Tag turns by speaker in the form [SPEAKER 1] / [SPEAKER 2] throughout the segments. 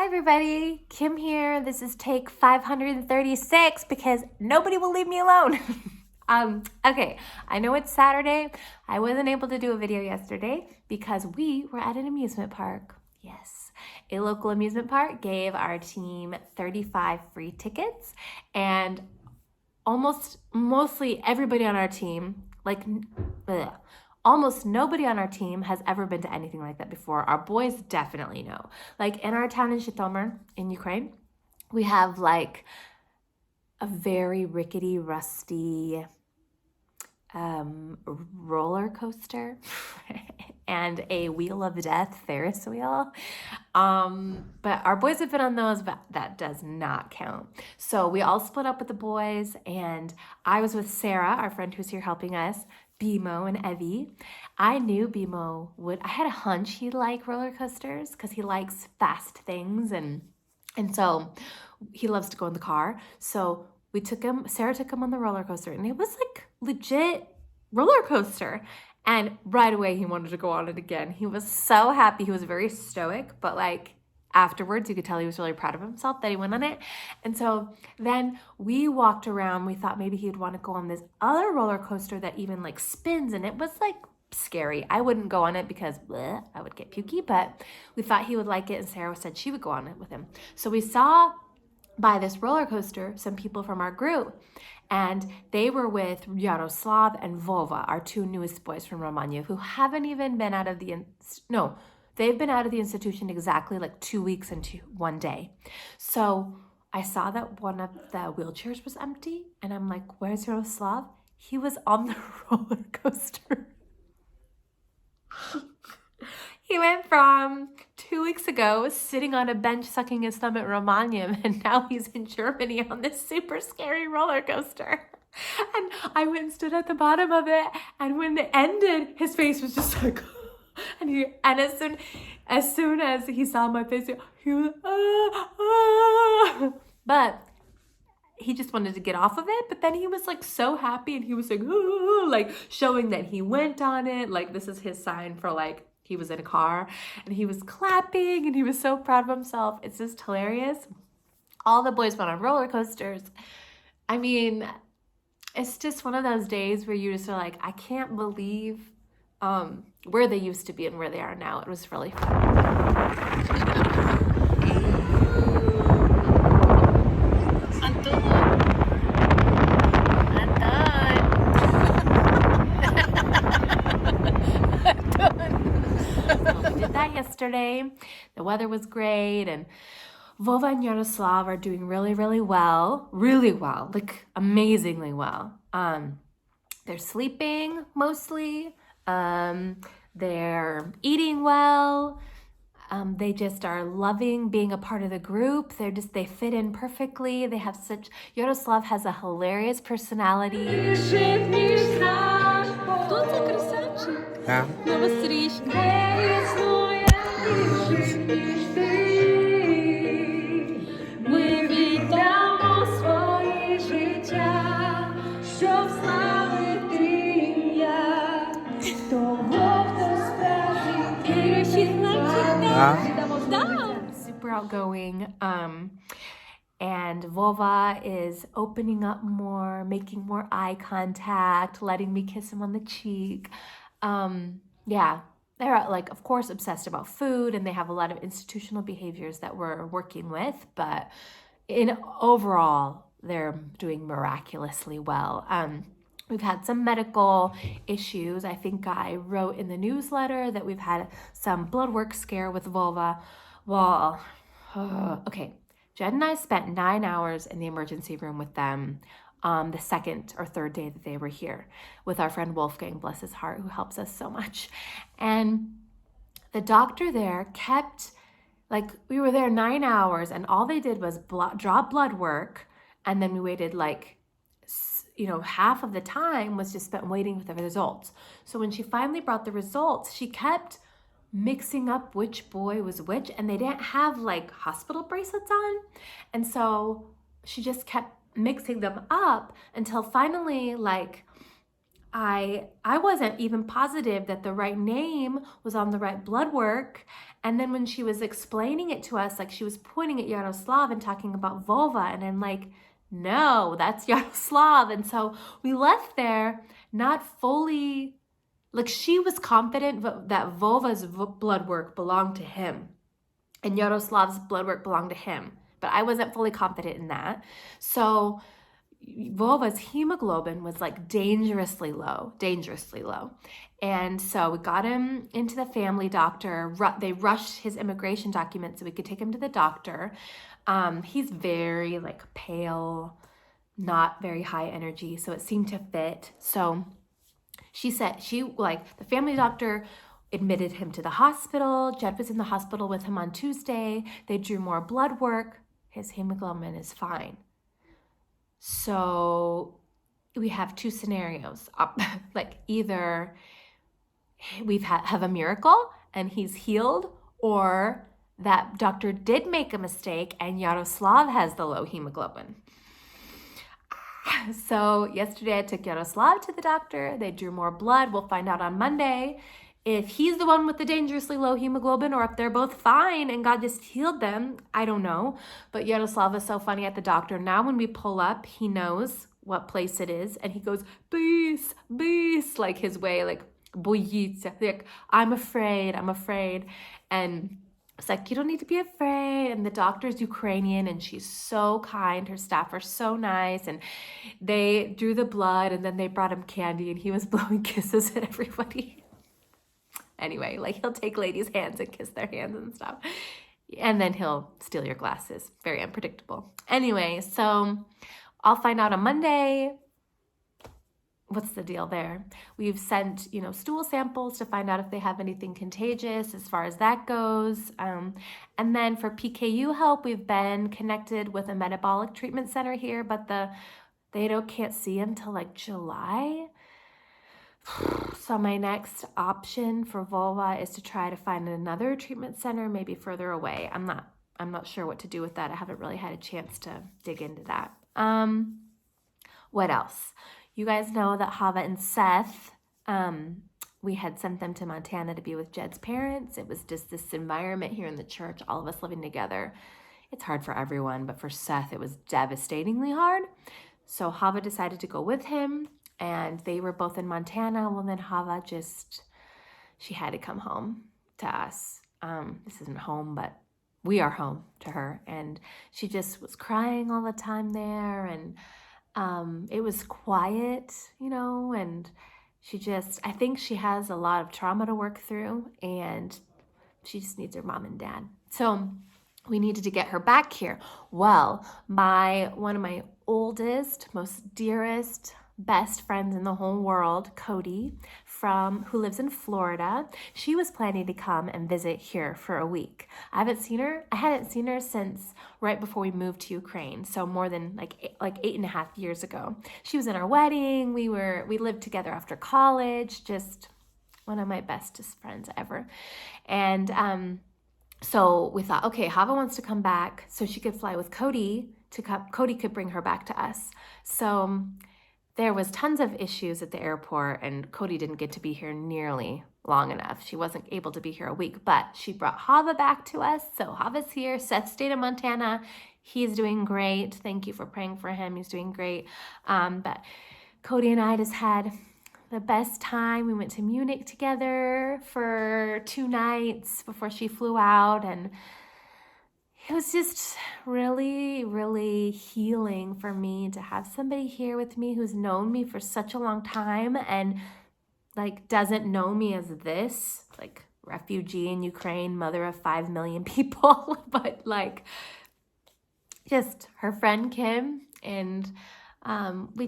[SPEAKER 1] everybody, Kim here. This is take 536 because nobody will leave me alone. Okay, I know it's Saturday. I wasn't able to do a video yesterday because we were at an amusement park. Yes, a local amusement park gave our team 35 free tickets, and mostly everybody on our team, almost nobody on our team has ever been to anything like that before. Our boys definitely know. Like in our town in Zhytomyr in Ukraine, we have like a very rickety, rusty roller coaster and a wheel of death Ferris wheel. But our boys have been on those, but that does not count. So we all split up with the boys, and I was with Sarah, our friend who's here helping us, Bimo and Evie. I knew Bimo I had a hunch he'd like roller coasters because he likes fast things, and so he loves to go in the car. So Sarah took him on the roller coaster, and it was like legit roller coaster. And right away he wanted to go on it again. He was so happy. He was very stoic, but like afterwards you could tell he was really proud of himself that he went on it. And so then we walked around. We thought maybe he'd want to go on this other roller coaster that even like spins, and it was like scary. I wouldn't go on it because I would get pukey, but we thought he would like it, and Sarah said she would go on it with him. So we saw by this roller coaster some people from our group, and they were with Yaroslav and Vova, our two newest boys from Romania, who haven't even been out of they've been out of the institution exactly like 2 weeks and 1 day. So I saw that one of the wheelchairs was empty, and I'm like, where's Yaroslav? He was on the roller coaster. He went from 2 weeks ago sitting on a bench sucking his thumb at Romania, and now he's in Germany on this super scary roller coaster. And I went and stood at the bottom of it, and when it ended, his face was just like, and as soon as he saw my face, he was but he just wanted to get off of it. But then he was like so happy, and he was like showing that he went on it. Like this is his sign for like he was in a car, and he was clapping, and he was so proud of himself. It's just hilarious. All the boys went on roller coasters. I mean, it's just one of those days where you just are like, I can't believe where they used to be and where they are now. It was really fun. Yesterday. The weather was great, and Vova and Yaroslav are doing really, really well, like amazingly well. They're sleeping mostly. They're eating well. They just are loving being a part of the group. They fit in perfectly. Yaroslav has a hilarious personality. Super outgoing, and Vova is opening up more, making more eye contact, letting me kiss him on the cheek. Yeah, they're like, of course, obsessed about food, and they have a lot of institutional behaviors that we're working with, but overall, they're doing miraculously well. We've had some medical issues. I think I wrote in the newsletter that we've had some blood work scare with Vova. Well, okay. Jed and I spent 9 hours in the emergency room with them the second or third day that they were here with our friend Wolfgang, bless his heart, who helps us so much. And the doctor there we were there 9 hours, and all they did was draw blood work, and then we waited half of the time was just spent waiting for the results. So when she finally brought the results, she kept mixing up which boy was which, and they didn't have like hospital bracelets on. And so she just kept mixing them up until finally I wasn't even positive that the right name was on the right blood work. And then when she was explaining it to us, like she was pointing at Yaroslav and talking about vulva, and I'm like, no, that's Yaroslav. And so we left there not fully, like she was confident that vulva's blood work belonged to him and Yaroslav's blood work belonged to him. But I wasn't fully confident in that. So Volva's hemoglobin was like dangerously low. And so we got him into the family doctor. They rushed his immigration documents so we could take him to the doctor. He's very like pale, not very high energy, so it seemed to fit. So she said the family doctor admitted him to the hospital. Jed was in the hospital with him on Tuesday. They drew more blood work. His hemoglobin is fine. So we have two scenarios. Like either we have a miracle and he's healed, or that doctor did make a mistake and Yaroslav has the low hemoglobin. So yesterday I took Yaroslav to the doctor. They drew more blood. We'll find out on Monday if he's the one with the dangerously low hemoglobin or if they're both fine and God just healed them. I don't know. But Yaroslav is so funny at the doctor. Now when we pull up, he knows what place it is. And he goes, bis, like his way, like, boyitsa, like, I'm afraid. And it's like, you don't need to be afraid. And the doctor's Ukrainian and she's so kind. Her staff are so nice. And they drew the blood and then they brought him candy and he was blowing kisses at everybody. Anyway, like he'll take ladies' hands and kiss their hands and stuff. And then he'll steal your glasses. Very unpredictable. Anyway, so I'll find out on Monday. What's the deal there? We've sent, stool samples to find out if they have anything contagious as far as that goes. And then for PKU help, we've been connected with a metabolic treatment center here, but they can't see until like July. So my next option for vulva is to try to find another treatment center, maybe further away. I'm not sure what to do with that. I haven't really had a chance to dig into that. What else? You guys know that Hava and Seth, we had sent them to Montana to be with Jed's parents. It was just this environment here in the church, all of us living together. It's hard for everyone, but for Seth, it was devastatingly hard. So Hava decided to go with him, and they were both in Montana. Well, then Hava she had to come home to us. This isn't home, but we are home to her. And she just was crying all the time there, and it was quiet, and I think she has a lot of trauma to work through, and she just needs her mom and dad. So we needed to get her back here. Well, one of my oldest, most dearest, best friends in the whole world, Cody, who lives in Florida, she was planning to come and visit here for a week. I hadn't seen her since right before we moved to Ukraine, so more than like 8.5 years ago. She was in our wedding. We lived together after college, just one of my bestest friends ever. And so we thought, okay, Hava wants to come back so she could fly with Cody Cody could bring her back to us. So there was tons of issues at the airport, and Cody didn't get to be here nearly long enough. She wasn't able to be here a week, but she brought Hava back to us. So Hava's here. Seth stayed in Montana. He's doing great. Thank you for praying for him. He's doing great. But Cody and I just had the best time. We went to Munich together for 2 nights before she flew out, and it was just really, really healing for me to have somebody here with me who's known me for such a long time and doesn't know me as this, refugee in Ukraine, mother of 5 million people, but just her friend Kim. And we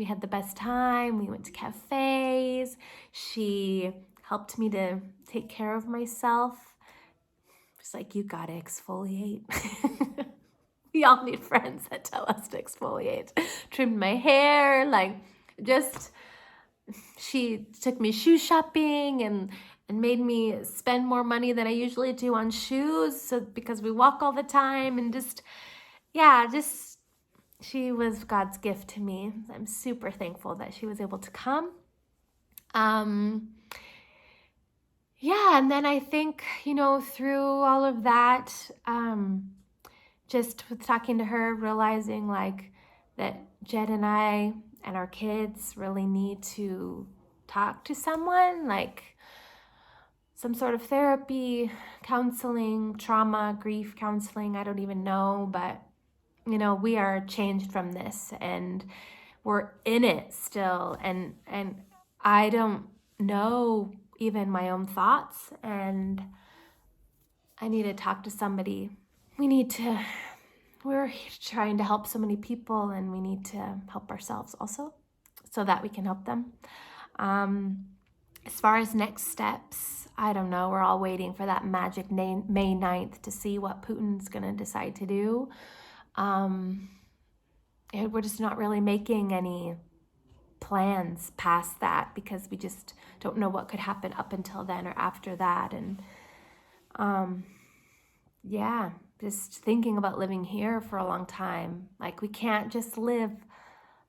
[SPEAKER 1] had the best time. We went to cafes. She helped me to take care of myself. It's you gotta exfoliate. We all need friends that tell us to exfoliate. Trimmed my hair, she took me shoe shopping and made me spend more money than I usually do on shoes, because we walk all the time, and she was God's gift to me. I'm super thankful that she was able to come. Yeah, and then I think, through all of that, just with talking to her, realizing like that Jed and I and our kids really need to talk to someone, like some sort of therapy, counseling, trauma, grief counseling, I don't even know, but we are changed from this and we're in it still, and I don't know even my own thoughts, and I need to talk to somebody. We're trying to help so many people, and we need to help ourselves also so that we can help them. As far as next steps, I don't know. We're all waiting for that magic May 9th to see what Putin's going to decide to do. And we're just not really making any plans past that because we just don't know what could happen up until then or after that. And yeah, just thinking about living here for a long time. Like, we can't just live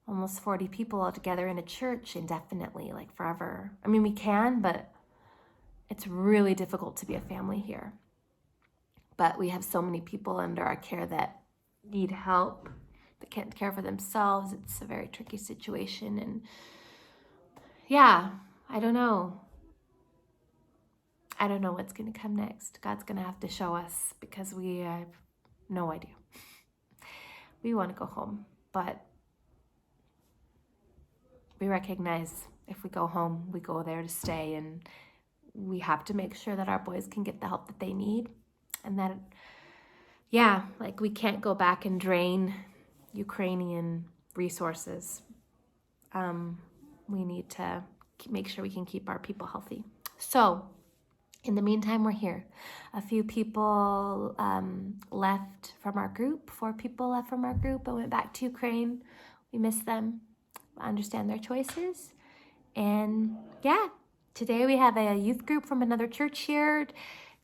[SPEAKER 1] almost 40 people all together in a church indefinitely, like forever. I mean, we can, but it's really difficult to be a family here. But we have so many people under our care that need help, that can't care for themselves. It's a very tricky situation. And yeah, I don't know. I don't know what's going to come next. God's going to have to show us because we have no idea. We want to go home, but we recognize if we go home, we go there to stay, and we have to make sure that our boys can get the help that they need, and that, yeah, like we can't go back and drain Ukrainian resources. We need to make sure we can keep our people healthy. So in the meantime, we're here. A few people left from our group, 4 people left from our group and went back to Ukraine. We miss them, understand their choices. And yeah, today we have a youth group from another church here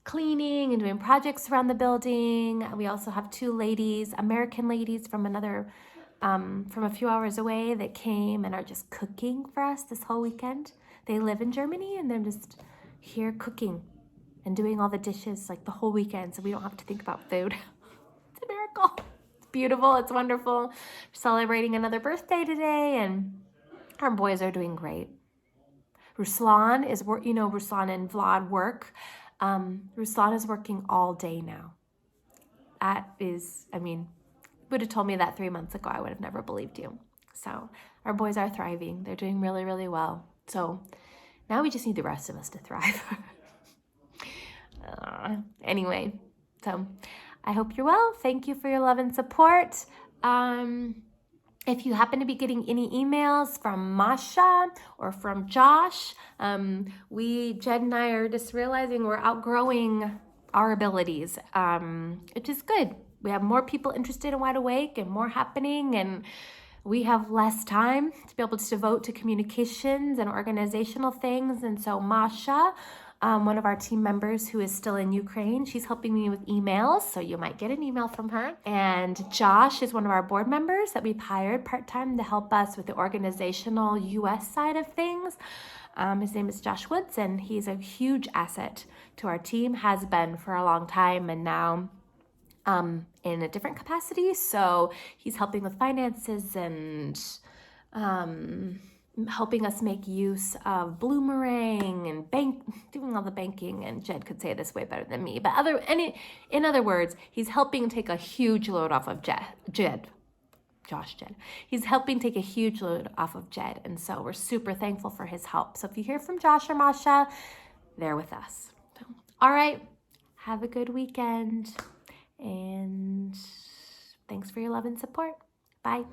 [SPEAKER 1] cleaning and doing projects around the building. We also have 2 ladies, American ladies from a few hours away that came and are just cooking for us this whole weekend. They live in Germany and they're just here cooking and doing all the dishes like the whole weekend, so we don't have to think about food. It's a miracle. It's beautiful. It's wonderful. We're celebrating another birthday today, and our boys are doing great. Ruslan Ruslan and Vlad work. Ruslan is working all day now. That is, would have told me that 3 months ago, I would have never believed you. So our boys are thriving. They're doing really, really well. So now we just need the rest of us to thrive. Anyway, so I hope you're well. Thank you for your love and support. If you happen to be getting any emails from Masha or from Josh, Jed and I are just realizing we're outgrowing our abilities, which is good. We have more people interested in Wide Awake and more happening, and we have less time to be able to devote to communications and organizational things. And so Masha, one of our team members who is still in Ukraine, she's helping me with emails, so you might get an email from her. And Josh is one of our board members that we've hired part-time to help us with the organizational US side of things. His name is Josh Woods, and he's a huge asset to our team, has been for a long time, and now in a different capacity. So he's helping with finances and helping us make use of Bloomerang and doing all the banking. And Jed could say this way better than me. But in other words, he's helping take a huge load off of Jed. He's helping take a huge load off of Jed. And so we're super thankful for his help. So if you hear from Josh or Masha, they're with us. So, all right. Have a good weekend. And thanks for your love and support. Bye.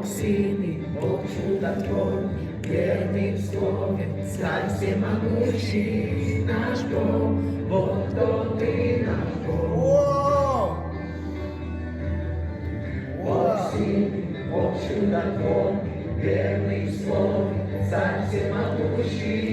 [SPEAKER 2] сильный, Бог чудотворный, верный в слове, царь всемогущий, наш Бог, вот кто ты, наш Бог. Бог сильный, Бог чудотворный, верный в слове, царь всемогущий,